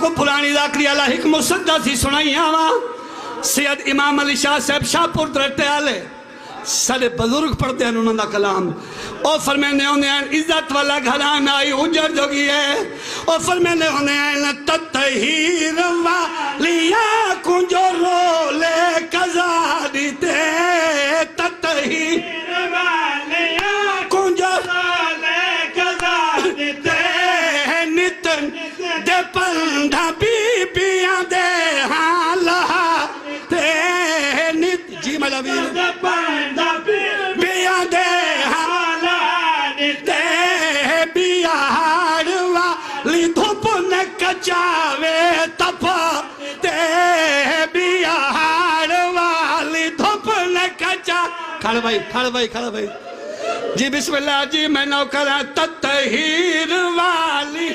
को पुरानी लाकड़ी वाला एक मुसद्दा सी सुनाई आवा सैयद इमाम अली शाह साहब शाहपुर दरटे वाले सारे बुजुर्ग पढ़ते हैं उन्होंने कलाम और फरमाने उन्हें इज्जत वाला घराना आई उजर जोगी है और फरमाने उन्हें तत्हीर वालिया कुंजो रोले कजा दीते तत्हीर वालिया कुंजो रोले कजा दीते नित दे पंडा बीबियां दे हाला ते नित जी मलवीर जावे तपा ते बिहार वाली धूप न कचा खड़ भाई जी बिस्मिल्लाह जी मैं नौकर तत्हीर वाली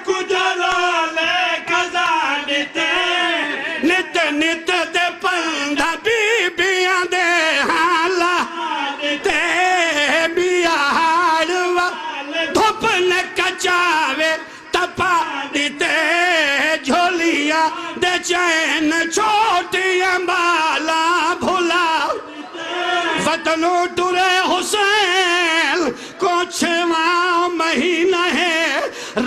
गुजरो ले कजा निते नित नित दे पंधा बीबियां दे हाला ते बिहार वाली धूप न कचावे तपा झोलिया दे चैन छोटिया बाला भुला वतनो टुरे हुसैन को 6वां महीना है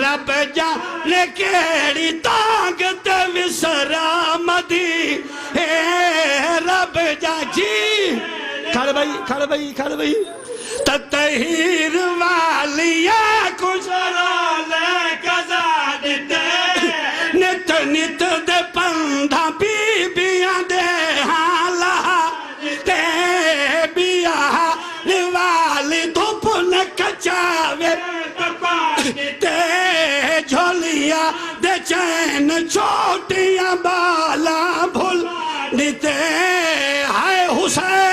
रब जाने केड़ी ताकत विसरा मदी है रब जा जी खड़ भाई तत्हीर वालिया कुजरा ले कजा दीते नित नित दे पंधा बीबियां दे हाला ते बिहार वाली धूप न कचावे ते झोलिया दे चैन छोटियां बाला भूल दीते हाय हुसैन